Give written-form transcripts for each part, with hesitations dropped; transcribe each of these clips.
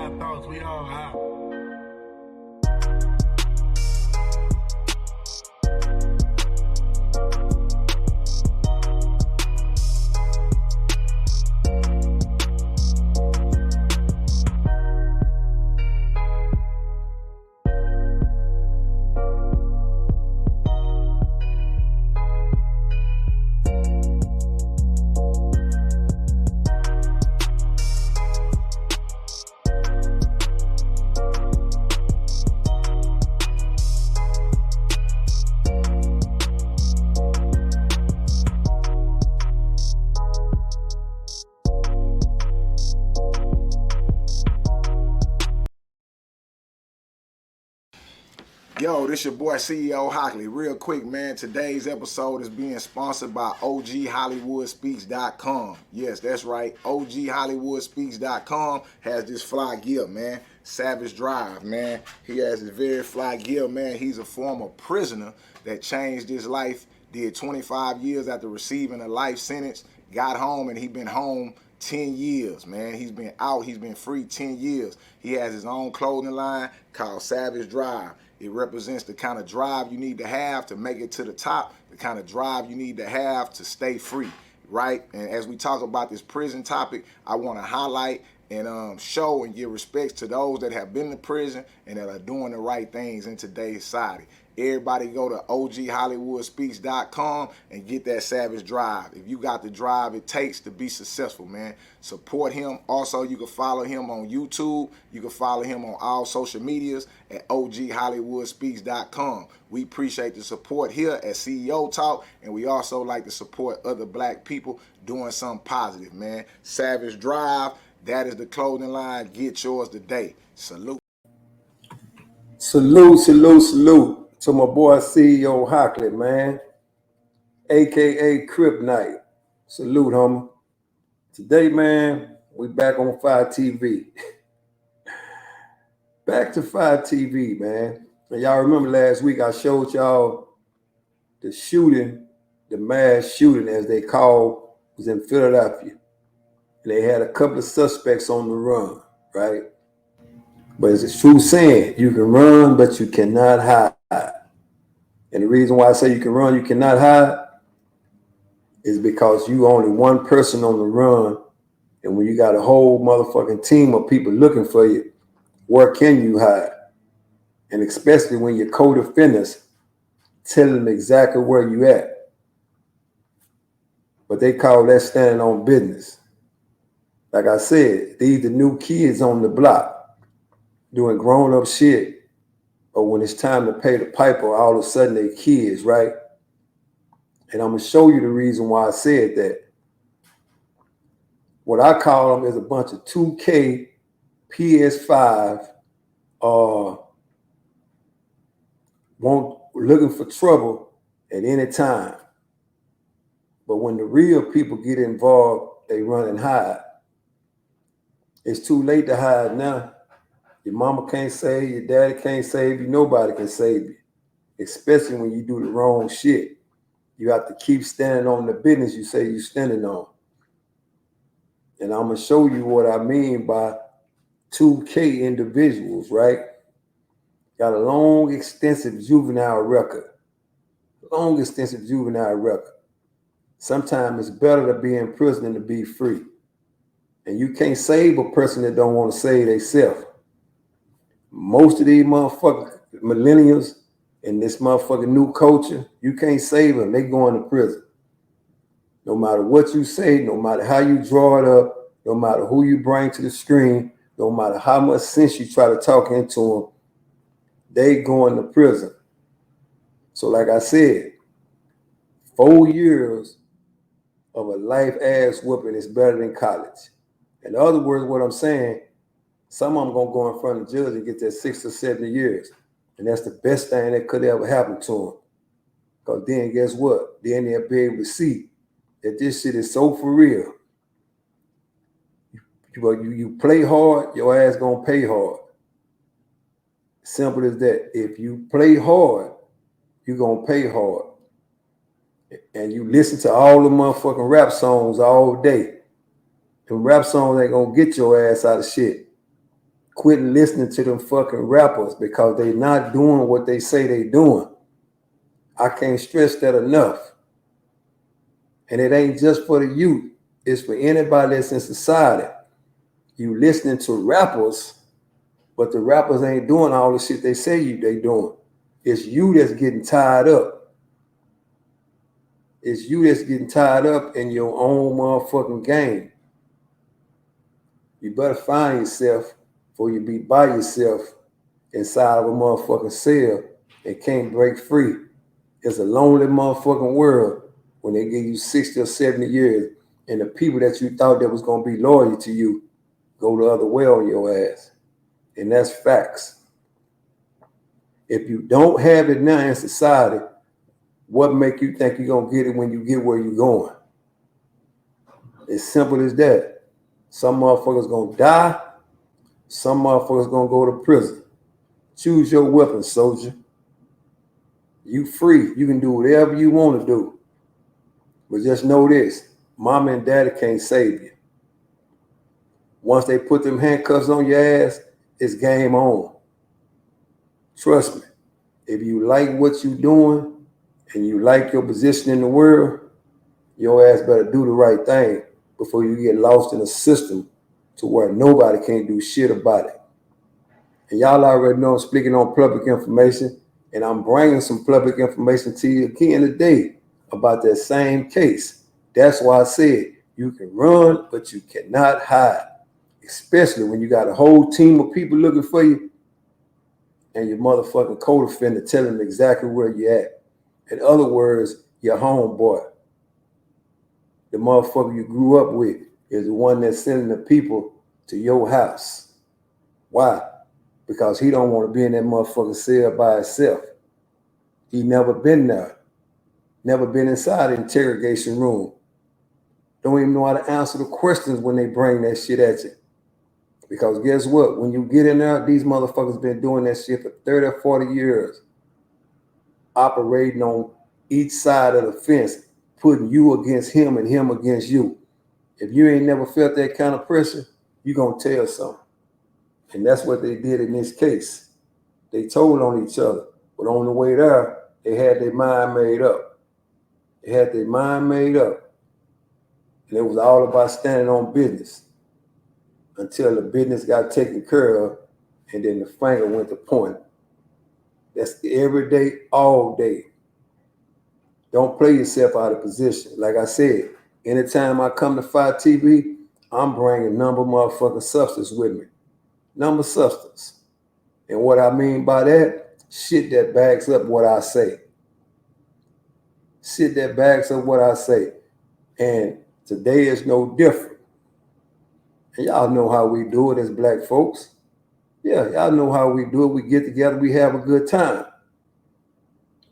high thoughts, we all high. Yo, this your boy CEO Hockley. Real quick, man, today's episode is being sponsored by OGHollywoodspeaks.com. Yes, that's right. OGHollywoodspeaks.com has this fly gear, man. Savage Drive, man. He has this very fly gear, man. He's a former prisoner that changed his life, did 25 years after receiving a life sentence, got home, and he been home 10 years, man. He's been out, he's been free 10 years. He has his own clothing line called Savage Drive. It represents the kind of drive you need to have to make it to the top, the kind of drive you need to have to stay free, right? And as we talk about this prison topic, I want to highlight and show and give respects to those that have been to prison and that are doing the right things in today's society. Everybody go to OGHollywoodspeaks.com and get that Savage Drive. If you got the drive it takes to be successful, man, support him. Also, you can follow him on YouTube. You can follow him on all social medias at OGHollywoodspeaks.com. We appreciate the support here at CEO Talk, and we also like to support other black people doing something positive, man. Savage Drive, that is the clothing line. Get yours today. Salute. Salute to my boy CEO Hockley, man, aka Crip Night. Salute, homie. Today, man, we back on Fire TV. Back to Fire TV, man. And y'all remember last week I showed y'all the shooting, the mass shooting as they call, was in Philadelphia. And they had a couple of suspects on the run, right? But it's a true saying, you can run, but you cannot hide. And the reason why I say you can run, you cannot hide, is because you only one person on the run. And when you got a whole motherfucking team of people looking for you, where can you hide? And especially when your co-defendants tell them exactly where you at. But they call that standing on business. Like I said, these the new kids on the block doing grown-up shit. But when it's time to pay the piper, all of a sudden they kids, right? And I'm going to show you the reason why I said that. What I call them is a bunch of 2K PS5 looking for trouble at any time. But when the real people get involved, they run and hide. It's too late to hide now. Your mama can't save you, your daddy can't save you, nobody can save you. Especially when you do the wrong shit. You have to keep standing on the business you say you're standing on. And I'm going to show you what I mean by 2K individuals, right? Got a long, extensive juvenile record. Sometimes it's better to be in prison than to be free. And you can't save a person that don't want to save themselves. Most of these motherfucking millennials in this motherfucking new culture, you can't save them. They going to prison. No matter what you say, no matter how you draw it up, no matter who you bring to the screen, no matter how much sense you try to talk into them, they going to prison. So like I said, 4 years of a life ass whooping is better than college. In other words, what I'm saying, some of them gonna go in front of the judge and get that 6 or 7 years. And that's the best thing that could ever happen to them. Because then guess what? Then they'll be able to see that this shit is so for real. You play hard, your ass gonna pay hard. Simple as that. If you play hard, you gonna pay hard. And you listen to all the motherfucking rap songs all day. And rap songs ain't gonna get your ass out of shit. Quit listening to them fucking rappers because they not doing what they say they doing. I can't stress that enough. And it ain't just for the youth. It's for anybody that's in society. You listening to rappers, but the rappers ain't doing all the shit they say they doing. It's you that's getting tied up. It's you that's getting tied up in your own motherfucking game. You better find yourself before you be by yourself inside of a motherfucking cell and can't break free. It's a lonely motherfucking world when they give you 60 or 70 years and the people that you thought that was going to be loyal to you go the other way on your ass. And that's facts. If you don't have it now in society, what make you think you're going to get it when you get where you're going? It's simple as that. Some motherfuckers going to die. Some motherfuckers going to go to prison. Choose your weapon, soldier. You free. You can do whatever you want to do. But just know this. Mama and daddy can't save you. Once they put them handcuffs on your ass, it's game on. Trust me. If you like what you're doing and you like your position in the world, your ass better do the right thing before you get lost in a system to where nobody can't do shit about it. And y'all already know I'm speaking on public information, and I'm bringing some public information to you again today about that same case. That's why I said you can run, but you cannot hide, especially when you got a whole team of people looking for you and your motherfucking co-defendant telling them exactly where you're at. In other words, your homeboy, the motherfucker you grew up with, is the one that's sending the people to your house. Why? Because he don't want to be in that motherfucking cell by himself. He never been there. Never been inside the interrogation room. Don't even know how to answer the questions when they bring that shit at you. Because guess what? When you get in there, these motherfuckers been doing that shit for 30 or 40 years. Operating on each side of the fence, putting you against him and him against you. If you ain't never felt that kind of pressure, you gonna tell something. And that's what they did in this case. They told on each other. But on the way there, they had their mind made up. They had their mind made up. And it was all about standing on business until the business got taken care of and then the finger went to point. That's every day, all day. Don't play yourself out of position. Like I said, anytime I come to Fight TV, I'm bringing number motherfucking substance with me. Number substance. And what I mean by that, shit that backs up what I say. Shit that backs up what I say. And today is no different. And y'all know how we do it as black folks. Yeah, y'all know how we do it. We get together, we have a good time.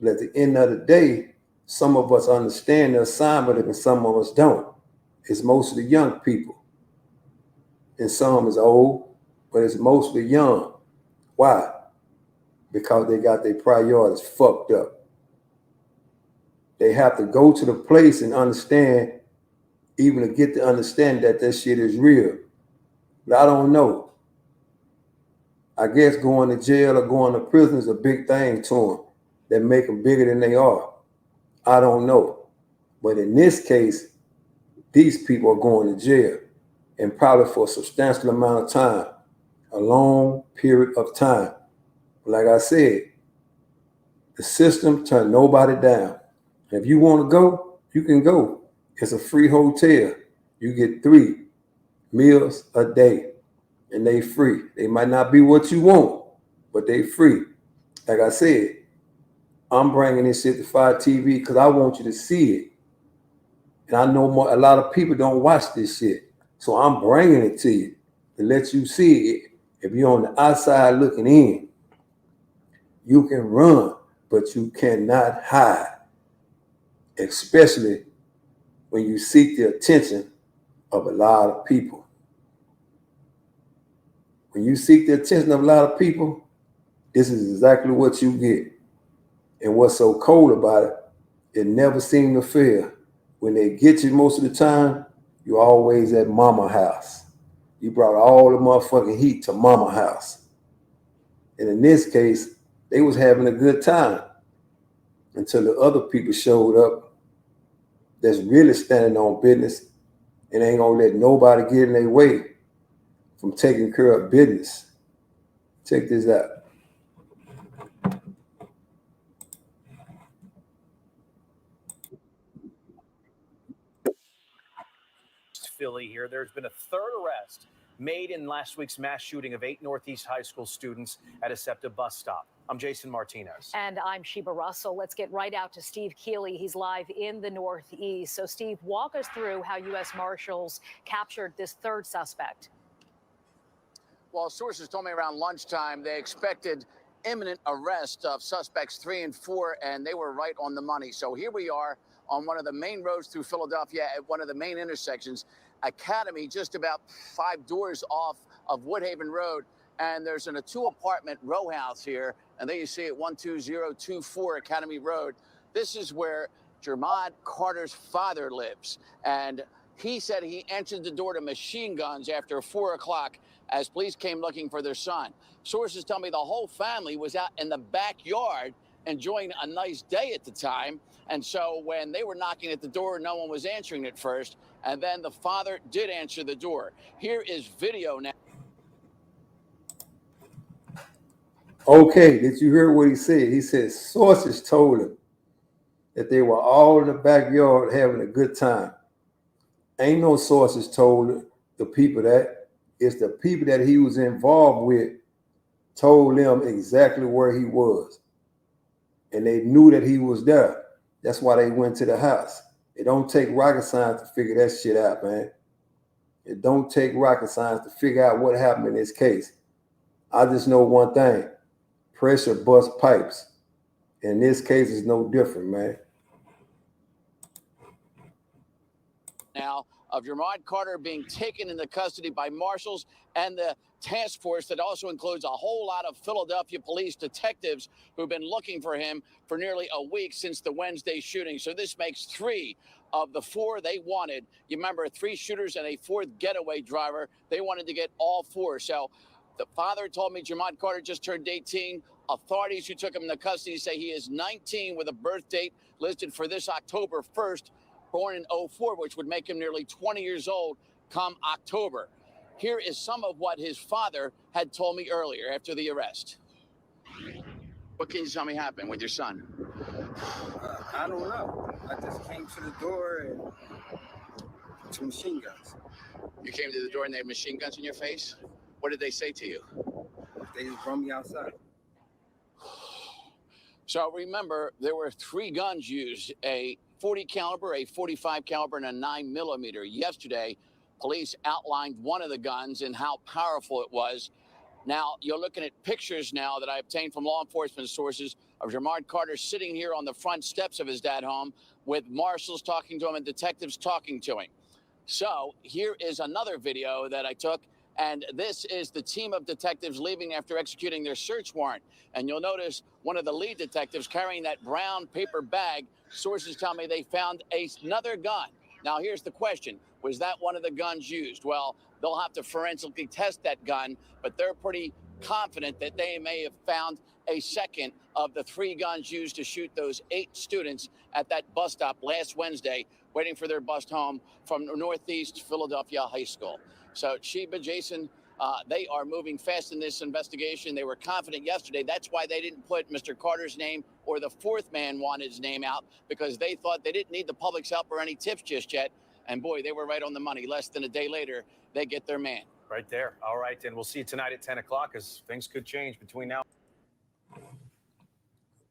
But at the end of the day, some of us understand the assignment and some of us don't. It's mostly young people. And some is old, but it's mostly young. Why? Because they got their priorities fucked up. They have to go to the place and understand, even to get to understand that shit is real. But I don't know. I guess going to jail or going to prison is a big thing to them that make them bigger than they are. I don't know. But in this case, these people are going to jail, and probably for a substantial amount of time, a long period of time. Like I said, the system turned nobody down. If you want to go, you can go. It's a free hotel. You get 3 meals a day, and they free. They might not be what you want, but they free. Like I said, I'm bringing this shit to Fight TV because I want you to see it. And I know a lot of people don't watch this shit. So I'm bringing it to you to let you see it. If you're on the outside looking in, you can run, but you cannot hide. Especially when you seek the attention of a lot of people. When you seek the attention of a lot of people, this is exactly what you get. And what's so cold about it, it never seems to fail. When they get you most of the time, you're always at mama's house. You brought all the motherfucking heat to mama house. And in this case, they was having a good time until the other people showed up that's really standing on business and ain't gonna let nobody get in their way from taking care of business. Check this out. Philly here. There's been a third arrest made in last week's mass shooting of 8 Northeast high school students at a Septa bus stop. I'm Jason Martinez. And I'm Sheba Russell. Let's get right out to Steve Keeley. He's live in the Northeast. So, Steve, walk us through how U.S. Marshals captured this third suspect. Well, sources told me around lunchtime they expected imminent arrest of suspects 3 and 4, and they were right on the money. So here we are on one of the main roads through Philadelphia at one of the main intersections, Academy, just about 5 doors off of Woodhaven Road. And there's a 2-apartment row house here. And there you see it, 12024 Academy Road. This is where Jermod Carter's father lives. And he said he entered the door to machine guns after 4 o'clock as police came looking for their son. Sources tell me the whole family was out in the backyard enjoying a nice day at the time. And so when they were knocking at the door, no one was answering at first. And then the father did answer the door. Here is video now. Okay, did you hear what he said? He said sources told him that they were all in the backyard having a good time. Ain't no sources told the people that. It's the people that he was involved with told them exactly where he was. And they knew that he was there. That's why they went to the house. It don't take rocket science to figure that shit out, man. It don't take rocket science to figure out what happened in this case. I just know one thing. Pressure busts pipes. In this case, it's no different, man. Now of Jermod Carter being taken into custody by marshals and the task force that also includes a whole lot of Philadelphia police detectives who've been looking for him for nearly a week since the Wednesday shooting. So this makes 3 of the 4 they wanted. You remember 3 shooters and a 4th getaway driver. They wanted to get all 4. So the father told me Jermod Carter just turned 18. Authorities who took him into custody say he is 19 with a birth date listed for this October 1st. Born in 04, which would make him nearly 20 years old come October. Here is some of what his father had told me earlier after the arrest. What can you tell me happened with your son? I don't know. I just came to the door and 2 machine guns. You came to the door and they had machine guns in your face? What did they say to you? They just brought me outside. So remember, there were 3 guns used, a 40 caliber, a 45 caliber, and a 9mm. Yesterday, police outlined one of the guns and how powerful it was. Now, you're looking at pictures now that I obtained from law enforcement sources of Jermod Carter sitting here on the front steps of his dad's home with marshals talking to him and detectives talking to him. So here is another video that I took. And this is the team of detectives leaving after executing their search warrant. And you'll notice one of the lead detectives carrying that brown paper bag. Sources tell me they found another gun. Now, here's the question. Was that one of the guns used? Well, they'll have to forensically test that gun, but they're pretty confident that they may have found a second of the 3 guns used to shoot those 8 students at that bus stop last Wednesday, waiting for their bus home from Northeast Philadelphia High School. So, Sheba, Jason, they are moving fast in this investigation. They were confident yesterday. That's why they didn't put Mr. Carter's name or the 4th man wanted's name out, because they thought they didn't need the public's help or any tips just yet. And boy, they were right on the money. Less than a day later, they get their man. Right there. All right, and we'll see you tonight at 10 o'clock as things could change between now.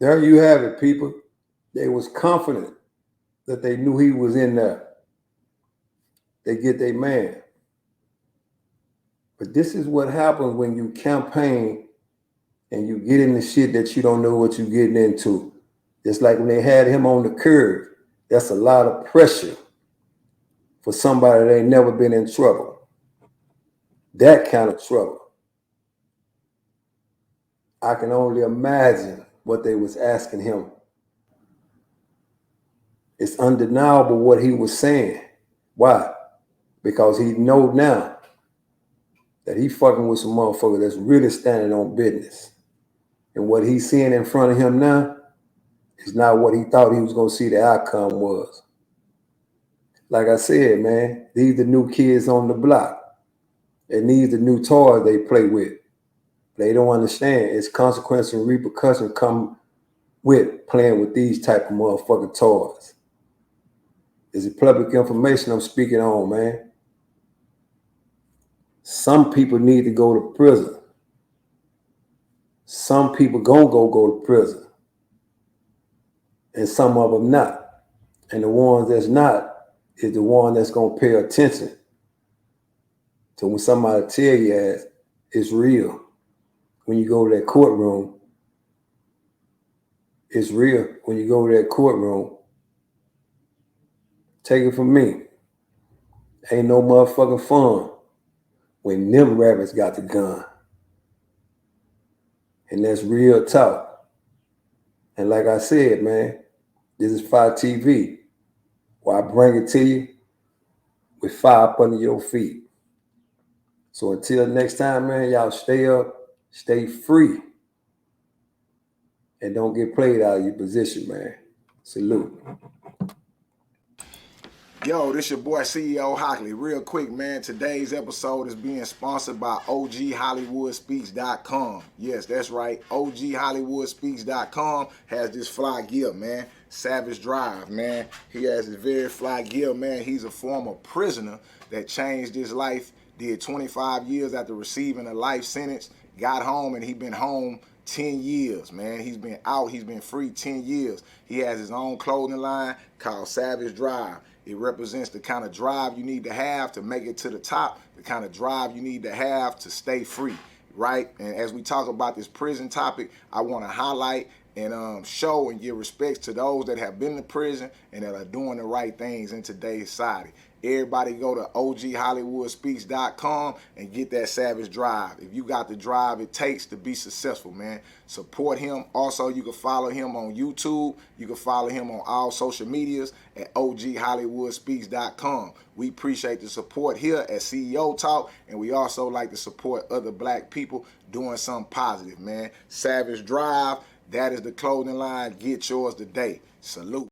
There you have it, people. They was confident that they knew he was in there. They get their man. But this is what happens when you campaign and you get into shit that you don't know what you're getting into. Just like when they had him on the curb, that's a lot of pressure for somebody that ain't never been in trouble. That kind of trouble. I can only imagine what they was asking him. It's undeniable what he was saying. Why? Because he know now that he fucking with some motherfucker that's really standing on business. And what he's seeing in front of him now is not what he thought he was going to see the outcome was. Like I said, man, these the new kids on the block. And these the new toys they play with. They don't understand. It's consequence and repercussion come with playing with these type of motherfucking toys. Is it public information I'm speaking on, man? Some people need to go to prison. Some people gonna go to prison. And some of them not. And the ones that's not is the one that's gonna pay attention to when somebody tell you as it's real. When you go to that courtroom, it's real. When you go to that courtroom, take it from me. Ain't no motherfucking fun when them rabbits got the gun. And that's real talk. And like I said, man, this is Fire TV. Where I bring it to you with fire up under your feet. So until next time, man, y'all stay up, stay free, and don't get played out of your position, man. Salute. Yo, this your boy CEO Hockley. Real quick, man, today's episode is being sponsored by OGHollywoodspeaks.com. Yes, that's right. OGHollywoodspeaks.com has this fly gear, man. Savage Drive, man. He has this very fly gear, man. He's a former prisoner that changed his life, did 25 years after receiving a life sentence, got home, and he been home 10 years, man. He's been out, he's been free 10 years. He has his own clothing line called Savage Drive. It represents the kind of drive you need to have to make it to the top, the kind of drive you need to have to stay free, right? And as we talk about this prison topic, I want to highlight and show and give respects to those that have been to prison and that are doing the right things in today's society. Everybody go to OGHollywoodspeaks.com and get that Savage Drive. If you got the drive it takes to be successful, man, support him. Also, you can follow him on YouTube. You can follow him on all social medias at OGHollywoodspeaks.com. We appreciate the support here at CEO Talk, and we also like to support other black people doing something positive, man. Savage Drive, that is the clothing line. Get yours today. Salute.